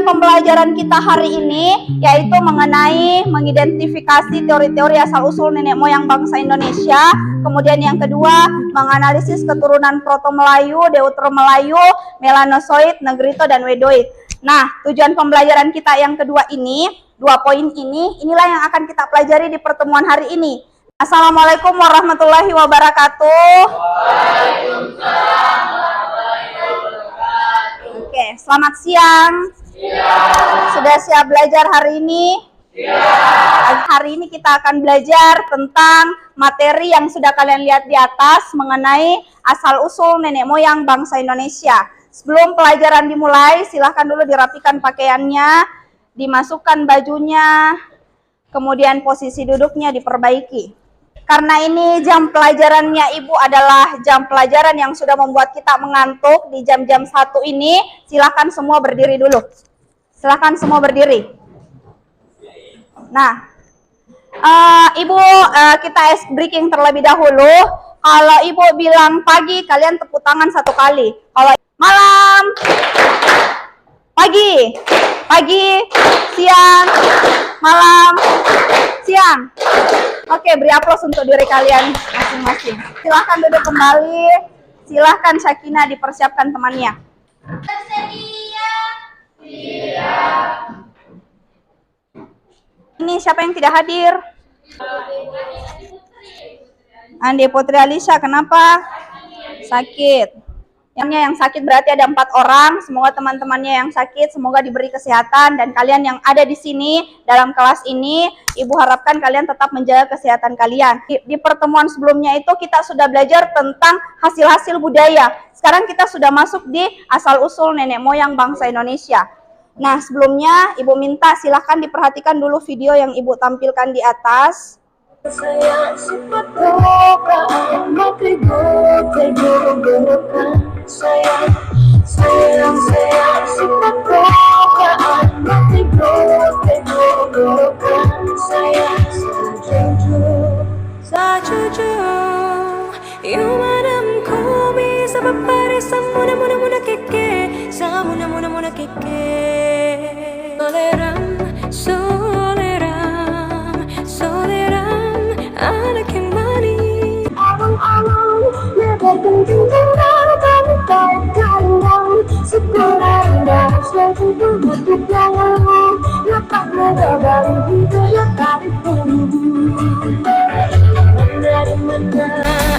pembelajaran kita hari ini yaitu mengenai mengidentifikasi teori-teori asal-usul nenek moyang bangsa Indonesia. Kemudian yang kedua, menganalisis keturunan Proto-Melayu, Deutero-Melayu, Melanosoid, Negrito, dan Wedoid. Nah, tujuan pembelajaran kita yang kedua ini, 2 poin ini, inilah yang akan kita pelajari di pertemuan hari ini. Assalamualaikum warahmatullahi wabarakatuh. Waalaikumsalam warahmatullahi wabarakatuh. Oke, selamat siang. Sudah siap belajar hari ini? Hari ini kita akan belajar tentang materi yang sudah kalian lihat di atas mengenai asal-usul nenek moyang bangsa Indonesia. Sebelum pelajaran dimulai, silahkan dulu dirapikan pakaiannya, dimasukkan bajunya, kemudian posisi duduknya diperbaiki. Karena ini jam pelajarannya Ibu adalah jam pelajaran yang sudah membuat kita mengantuk di jam-jam 1 ini, silahkan semua berdiri dulu. Silahkan semua berdiri. Nah, Ibu, kita ice breaking terlebih dahulu. Kalau Ibu bilang pagi, kalian tepuk tangan 1 kali. Kalau malam, pagi, siang, malam, siang. Oke, beri aplaus untuk diri kalian masing-masing. Silahkan duduk kembali. Silahkan Syakina dipersiapkan temannya. Ini siapa yang tidak hadir? Andi Putri Alisha, kenapa? Sakit. Yang sakit berarti ada 4 orang. Semoga teman-temannya yang sakit semoga diberi kesehatan, dan kalian yang ada di sini dalam kelas ini, Ibu harapkan kalian tetap menjaga kesehatan kalian. Di pertemuan sebelumnya itu kita sudah belajar tentang hasil-hasil budaya. Sekarang kita sudah masuk di asal-usul nenek moyang bangsa Indonesia. Nah, sebelumnya Ibu minta silahkan diperhatikan dulu video yang Ibu tampilkan di atas. anak yang manis.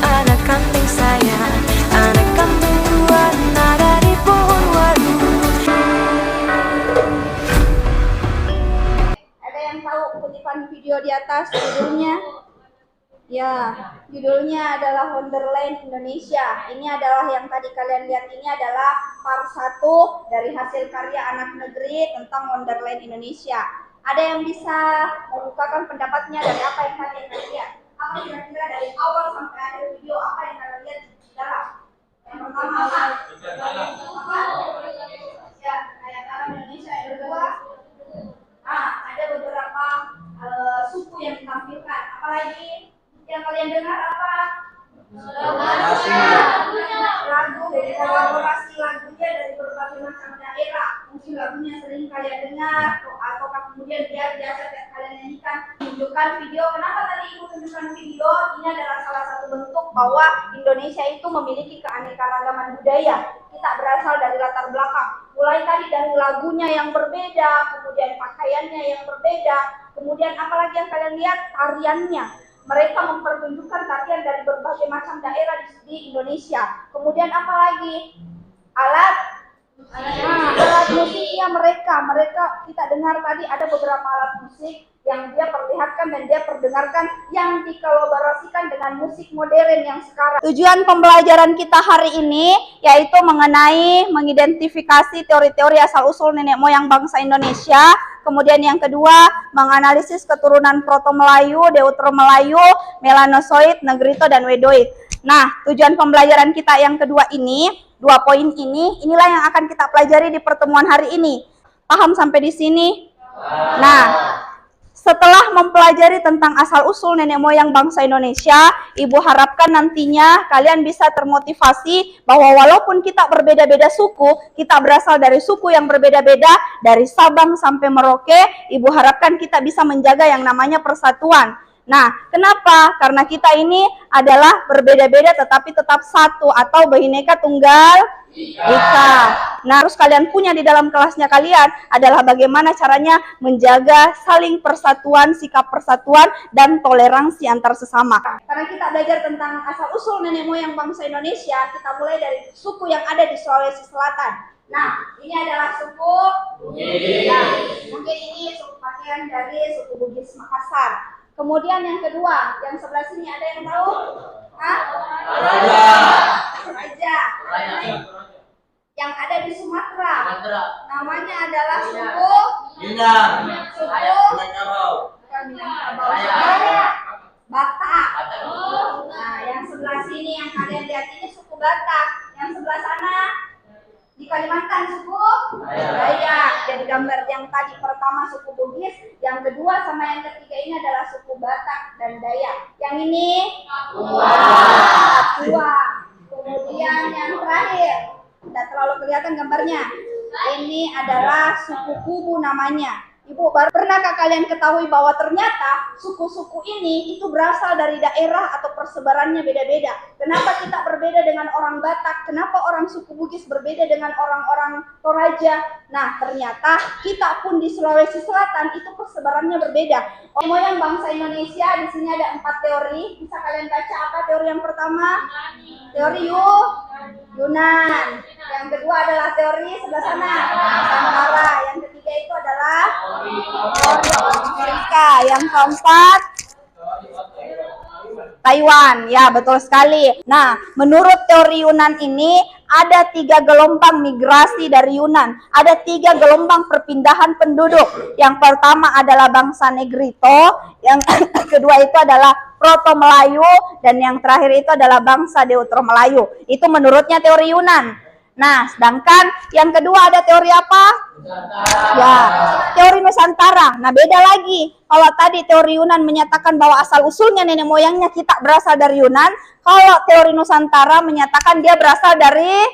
Anak kambing saya, anak kambing tuan ada di pohon waru. Ada yang tahu kutipan video di atas judulnya? Ya, judulnya adalah Wonderland Indonesia. Ini adalah yang tadi kalian lihat, ini adalah part 1 dari hasil karya anak negeri tentang Wonderland Indonesia. Ada yang bisa membukakan pendapatnya dari apa yang kalian lihat? Apa kira-kira dari awal sampai akhir video, apa yang kalian lihat di dalam? Yang pertama apa? Ya, kayak Arab Indonesia. Yang kedua, ada beberapa suku yang ditampilkan. Apalagi yang kalian dengar apa? Lagu, kolaborasi lagunya dari berbagai macam daerah. Mungkin lagunya sering kalian dengar, ataukah kemudian dia biasa kalian nyanyikan. Tunjukkan video. Kenapa tadi Ibu tunjukkan video? Ini adalah salah satu bentuk bahwa Indonesia itu memiliki keanekaragaman budaya. Kita berasal dari latar belakang. Mulai tadi dari lagunya yang berbeda, kemudian pakaiannya yang berbeda, kemudian apalagi yang kalian lihat, tariannya. Mereka mempertunjukkan tarian dari berbagai macam daerah di Indonesia. Kemudian apalagi alat musiknya mereka kita dengar tadi ada beberapa alat musik yang dia perlihatkan dan dia perdengarkan yang dikolaborasikan dengan musik modern yang sekarang. Tujuan pembelajaran kita hari ini yaitu mengenai mengidentifikasi teori-teori asal-usul nenek moyang bangsa Indonesia. Kemudian yang kedua, menganalisis keturunan Proto-Melayu, Deutero-Melayu, Melanosoid, Negrito, dan Wedoid. Nah, tujuan pembelajaran kita yang kedua ini, 2 poin ini, inilah yang akan kita pelajari di pertemuan hari ini. Paham sampai di sini? Nah, Setelah mempelajari tentang asal-usul nenek moyang bangsa Indonesia, Ibu harapkan nantinya kalian bisa termotivasi bahwa walaupun kita berbeda-beda suku, kita berasal dari suku yang berbeda-beda, dari Sabang sampai Merauke, Ibu harapkan kita bisa menjaga yang namanya persatuan. Nah, kenapa? Karena kita ini adalah berbeda-beda tetapi tetap satu atau Bhinneka Tunggal Ika. Nah, harus kalian punya di dalam kelasnya kalian adalah bagaimana caranya menjaga saling persatuan, sikap persatuan, dan toleransi antar sesama. Karena kita belajar tentang asal-usul nenek moyang bangsa Indonesia, kita mulai dari suku yang ada di Sulawesi Selatan. Nah, ini adalah suku Bugis. Nah, mungkin ini suku pakaian dari suku Bugis Makassar. Kemudian yang kedua, yang sebelah sini ada yang tahu? Hah? Raja. Yang ada di Sumatera. Namanya adalah suku Minang. Minangkabau. Batak. Nah, yang sebelah sini yang kalian lihat ini suku Batak. Yang sebelah sana di Kalimantan suku Dayak. Jadi gambar yang tadi pertama suku Bugis, yang kedua sama yang ketiga ini adalah suku Batak dan Dayak. Yang ini Papua. Kemudian yang terakhir, tidak terlalu kelihatan gambarnya. Ini adalah suku Kubu namanya. Ibu, pernahkah kalian ketahui bahwa ternyata suku-suku ini itu berasal dari daerah atau persebarannya beda-beda? Kenapa kita berbeda dengan orang Batak? Kenapa orang suku Bugis berbeda dengan orang-orang Toraja? Nah, ternyata kita pun di Sulawesi Selatan itu persebarannya berbeda. Moyang bangsa Indonesia, di sini ada 4 teori. Bisa kalian baca apa teori yang pertama? Teori Yunan. Yang kedua adalah teori sebelah sana, Nusantara. Yang ketiga itu adalah teori Afrika. Yang keempat Taiwan. Ya, betul sekali. Nah, menurut teori Yunan ini ada 3 gelombang migrasi dari Yunan. Ada 3 gelombang perpindahan penduduk. Yang pertama adalah bangsa Negrito, yang kedua itu adalah Proto Melayu, dan yang terakhir itu adalah bangsa Deutero Melayu. Itu menurutnya teori Yunan. Nah, sedangkan yang kedua ada teori apa? Ya, teori Nusantara. Nah, beda lagi. Kalau tadi teori Yunan menyatakan bahwa asal-usulnya nenek moyangnya kita berasal dari Yunan, kalau teori Nusantara menyatakan dia berasal dari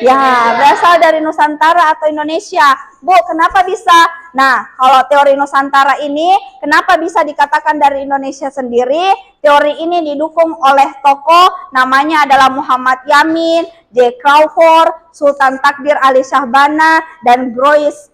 berasal dari Nusantara atau Indonesia. Bu, kenapa bisa? Nah, kalau teori Nusantara ini kenapa bisa dikatakan dari Indonesia sendiri? Teori ini didukung oleh tokoh namanya adalah Muhammad Yamin, J. Crawford, Sultan Takdir Ali Shahbana, dan Grois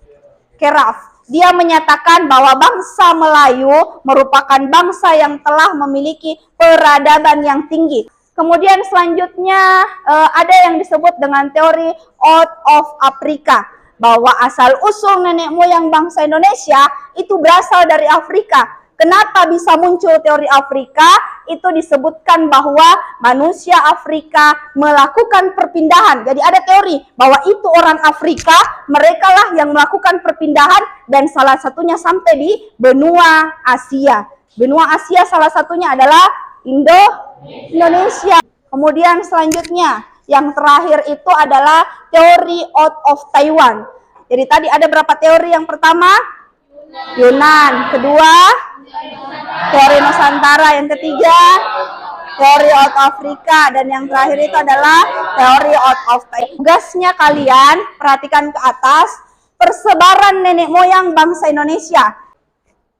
Keraf. Dia menyatakan bahwa bangsa Melayu merupakan bangsa yang telah memiliki peradaban yang tinggi. Kemudian selanjutnya ada yang disebut dengan teori Out of Africa, bahwa asal-usul nenek moyang bangsa Indonesia itu berasal dari Afrika. Kenapa bisa muncul teori Afrika? Itu disebutkan bahwa manusia Afrika melakukan perpindahan. Jadi ada teori bahwa itu orang Afrika, mereka lah yang melakukan perpindahan, dan salah satunya sampai di benua Asia. Benua Asia salah satunya adalah Indonesia. Kemudian selanjutnya yang terakhir itu adalah teori out of Taiwan. Jadi tadi ada berapa teori? Yang pertama Yunan, kedua teori Nusantara, yang ketiga teori out of Afrika, dan yang terakhir itu adalah teori out of Taiwan. Tugasnya kalian perhatikan ke atas persebaran nenek moyang bangsa Indonesia.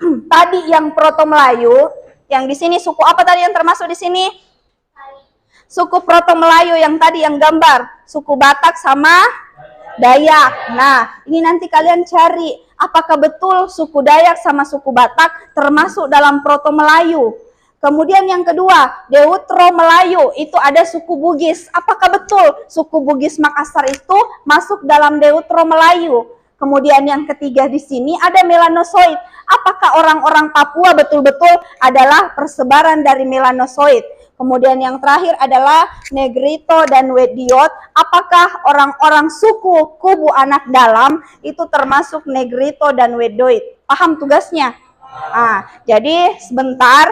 Tadi yang Proto Melayu, yang di sini suku apa tadi yang termasuk di sini? Suku Proto Melayu yang tadi yang gambar, suku Batak sama Dayak. Nah, ini nanti kalian cari apakah betul suku Dayak sama suku Batak termasuk dalam Proto Melayu. Kemudian yang kedua, Deutero Melayu, itu ada suku Bugis. Apakah betul suku Bugis Makassar itu masuk dalam Deutero Melayu? Kemudian yang ketiga di sini ada melanosoid. Apakah orang-orang Papua betul-betul adalah persebaran dari melanosoid? Kemudian yang terakhir adalah Negrito dan Wediot. Apakah orang-orang suku Kubu Anak Dalam itu termasuk Negrito dan Wedoid? Paham tugasnya? Jadi sebentar,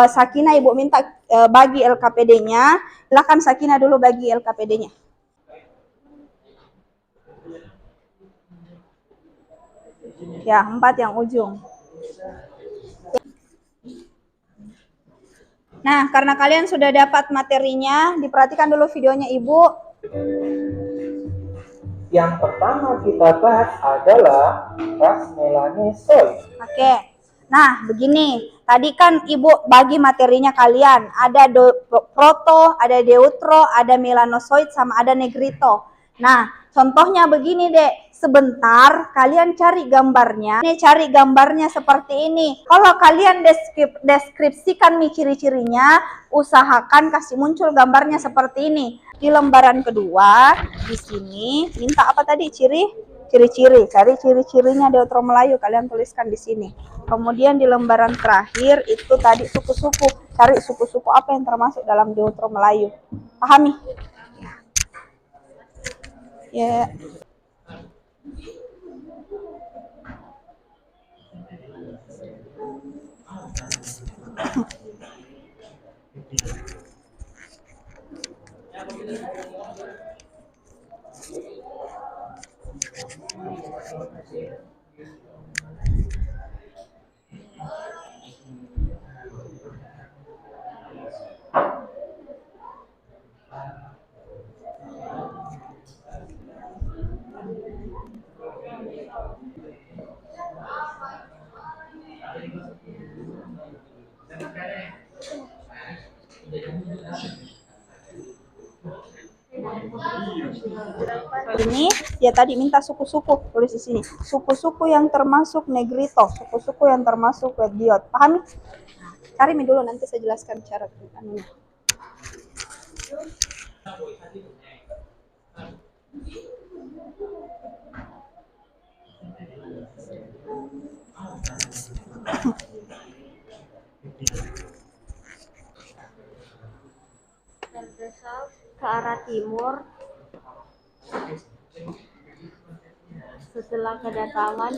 Sakina Ibu minta bagi LKPD-nya. Silakan Sakina dulu bagi LKPD-nya. Ya, 4 yang ujung. Nah, karena kalian sudah dapat materinya, diperhatikan dulu videonya Ibu. Yang pertama kita bahas adalah ras melanosoid. Oke. Nah, begini. Tadi kan Ibu bagi materinya kalian. Ada proto, ada deutero, ada melanosoid, sama ada negrito. Nah, contohnya begini dek. Sebentar, kalian cari gambarnya. Ini cari gambarnya seperti ini. Kalau kalian deskripsikan nih ciri-cirinya, usahakan kasih muncul gambarnya seperti ini. Di lembaran kedua, di sini, minta apa tadi? Ciri-ciri, cari ciri-cirinya deutero Melayu, kalian tuliskan di sini. Kemudian di lembaran terakhir itu tadi suku-suku, cari suku-suku apa yang termasuk dalam deutero Melayu. Pahami? Ya. Ini ya tadi minta suku-suku, tulis di sini. Suku-suku yang termasuk negrito, suku-suku yang termasuk red diode. Pahami? Cari dulu, nanti saya jelaskan cara ini. Terdesak ke arah timur setelah kedatangan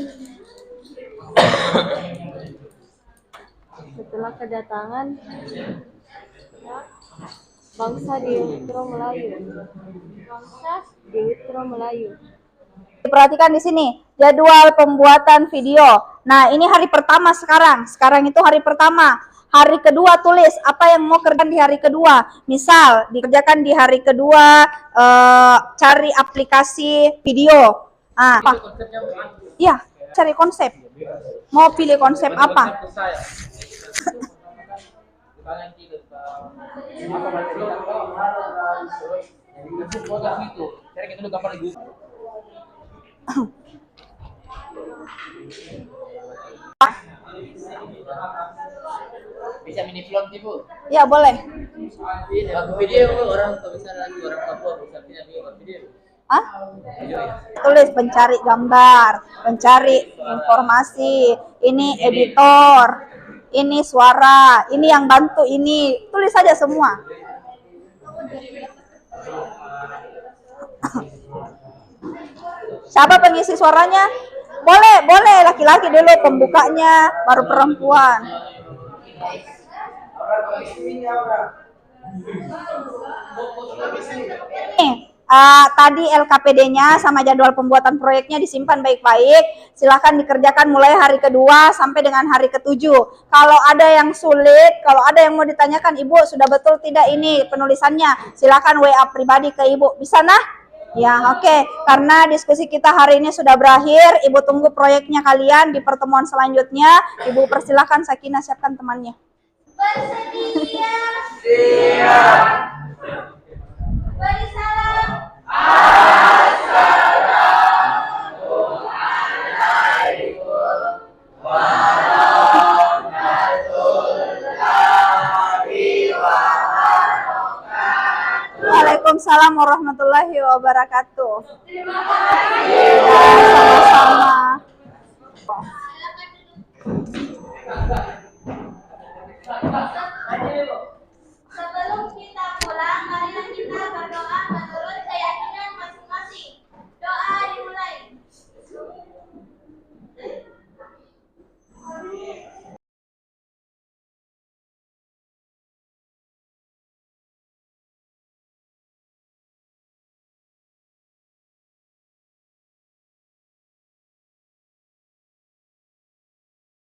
bangsa deutero Melayu. Perhatikan di sini jadwal pembuatan video. Nah, ini hari pertama sekarang. Sekarang itu hari pertama. Hari kedua tulis apa yang mau kerjakan di hari kedua. Misal dikerjakan di hari kedua, cari aplikasi video. Apa? Iya, cari konsep. Mau pilih konsep apa? Bisa mini vlog nih Bu? Ya boleh. Video orang kalau bisa lagi orang Papua bisa video. Hah? Tulis pencari gambar, pencari informasi, ini editor, ini suara, ini yang bantu ini. Tulis saja semua. Siapa pengisi suaranya? Boleh laki-laki dulu pembukanya, baru perempuan. Nih, tadi LKPD-nya sama jadwal pembuatan proyeknya disimpan baik-baik. Silahkan dikerjakan mulai hari kedua sampai dengan hari ketujuh. Kalau ada yang sulit, kalau ada yang mau ditanyakan, Ibu sudah betul tidak ini penulisannya, silahkan WA pribadi ke Ibu. Bisa nah? Ya, oke. Karena diskusi kita hari ini sudah berakhir, Ibu tunggu proyeknya kalian di pertemuan selanjutnya. Ibu persilahkan Sakinah siapkan temannya. Bersedia. Siap. Beri salam. Assalamualaikum warahmatullahi wabarakatuh. Waalaikumsalam warahmatullahi wabarakatuh. Terima kasih. Ya, sama-sama.